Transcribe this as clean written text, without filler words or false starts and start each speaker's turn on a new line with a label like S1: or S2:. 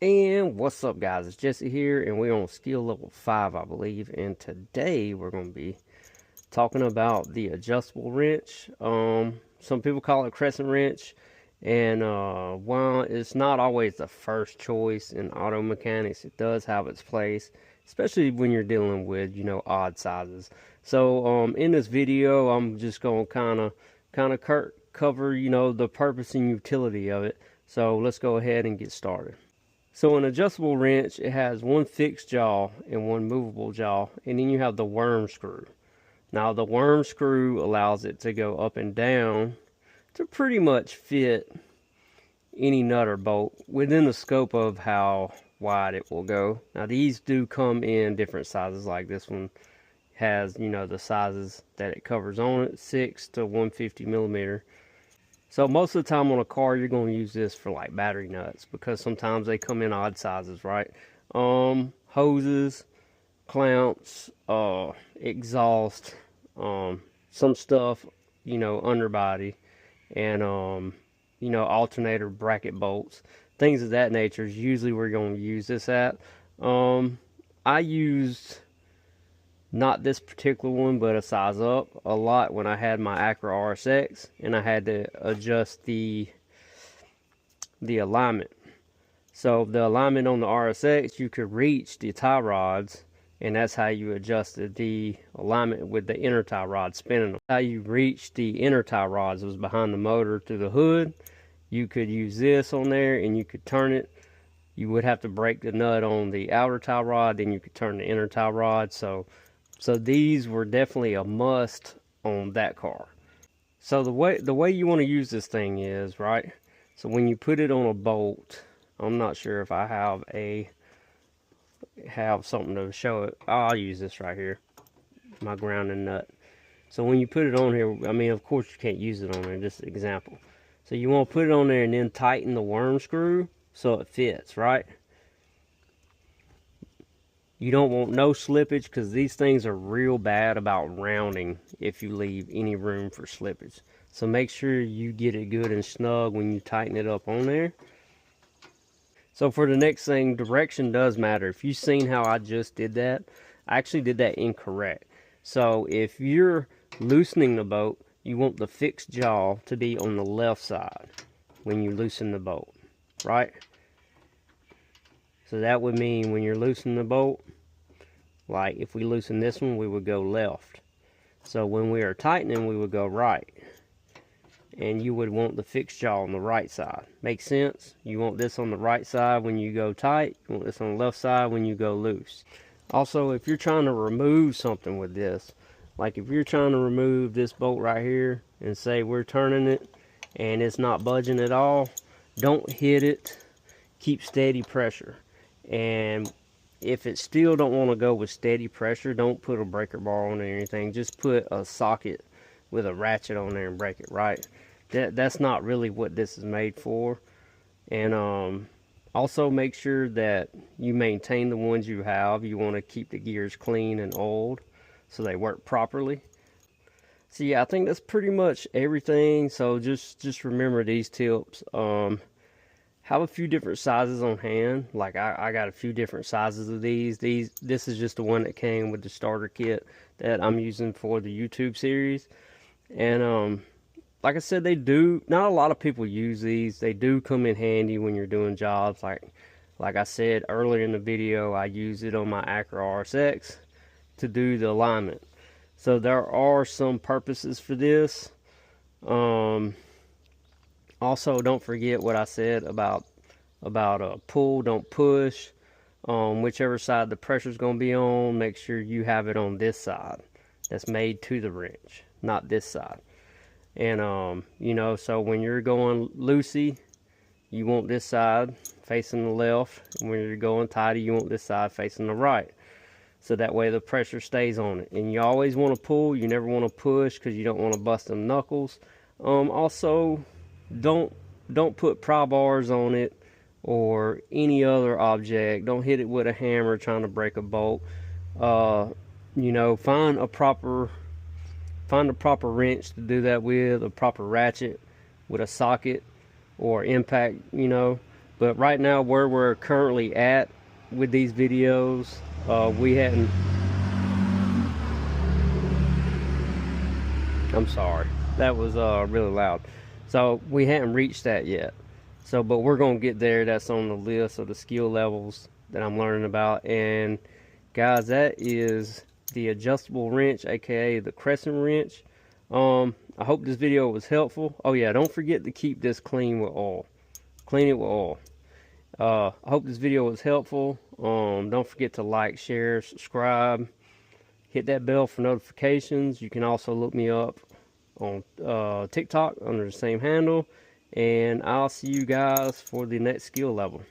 S1: And what's up, guys? It's Jesse here, and we're on skill level 5, I believe. And today we're going to be talking about the adjustable wrench. Some people call it crescent wrench, and while it's not always the first choice in auto mechanics, it does have its place, especially when you're dealing with odd sizes. So in this video, I'm just going to kind of cover the purpose and utility of it. So let's go ahead and get started. So an adjustable wrench, it has one fixed jaw and one movable jaw, and then you have the worm screw. Now the worm screw allows it to go up and down to pretty much fit any nut or bolt within the scope of how wide it will go. Now these do come in different sizes, like this one has, the sizes that it covers on it, 6 to 150 millimeter. So most of the time on a car, you're going to use this for like battery nuts, because sometimes they come in odd sizes, right? Hoses, clamps, exhaust, some stuff, underbody, and alternator bracket bolts, things of that nature is usually where you're going to use this at. I used not this particular one, but a size up a lot when I had my Acura RSX, and I had to adjust the alignment. So the alignment on the RSX, you could reach the tie rods, and that's how you adjusted the alignment with the inner tie rod spinning them. How you reach the inner tie rods was behind the motor through the hood. You could use this on there, and you could turn it. You would have to break the nut on the outer tie rod, then you could turn the inner tie rod. So these were definitely a must on that car. So the way you want to use this thing is, right? So when you put it on a bolt, I'm not sure if I have something to show it. I'll use this right here, my grounding nut. So when you put it on here, I mean, of course you can't use it on there, just an example. So you want to put it on there and then tighten the worm screw so it fits, right? You don't want no slippage, because these things are real bad about rounding if you leave any room for slippage. So make sure you get it good and snug when you tighten it up on there. So for the next thing, direction does matter. If you've seen how I just did that, I actually did that incorrect. So if you're loosening the bolt, you want the fixed jaw to be on the left side when you loosen the bolt, right? So that would mean when you're loosening the bolt, like if we loosen this one, we would go left. So when we are tightening, we would go right. And you would want the fixed jaw on the right side. Make sense? You want this on the right side when you go tight. You want this on the left side when you go loose. Also, if you're trying to remove something with this, like if you're trying to remove this bolt right here, and say we're turning it and it's not budging at all, don't hit it. Keep steady pressure. And if it still don't want to go with steady pressure, don't put a breaker bar on it or anything. Just put a socket with a ratchet on there and break it, right? That's not really what this is made for. And also make sure that you maintain the ones you have. You want to keep the gears clean and oiled so they work properly. So yeah, I think that's pretty much everything. So just remember these tips. Have a few different sizes on hand. Like I got a few different sizes of these. This is just the one that came with the starter kit that I'm using for the YouTube series. And like I said, they do, not a lot of people use these. They do come in handy when you're doing jobs. Like I said earlier in the video, I use it on my Acura RSX to do the alignment. So there are some purposes for this. Also, don't forget what I said about pull, don't push. Whichever side the pressure is going to be on, make sure you have it on this side that's made to the wrench, not this side. And so when you're going loosey, you want this side facing the left, and when you're going tighty, you want this side facing the right. So that way the pressure stays on it. And you always want to pull, you never want to push, because you don't want to bust them knuckles. Also, don't put pry bars on it or any other object. Don't hit it with a hammer trying to break a bolt. Find a proper wrench to do that with, a proper ratchet with a socket or impact, But right now, where we're currently at with these videos, we hadn't. I'm sorry, that was really loud. So we hadn't reached that yet. So, but we're gonna get there. That's on the list of the skill levels that I'm learning about. And guys, that is the adjustable wrench, aka the Crescent wrench. I hope this video was helpful. Oh yeah, don't forget to keep this clean with oil. Clean it with oil. I hope this video was helpful. Don't forget to like, share, subscribe, hit that bell for notifications. You can also look me up on TikTok under the same handle, and I'll see you guys for the next skill level.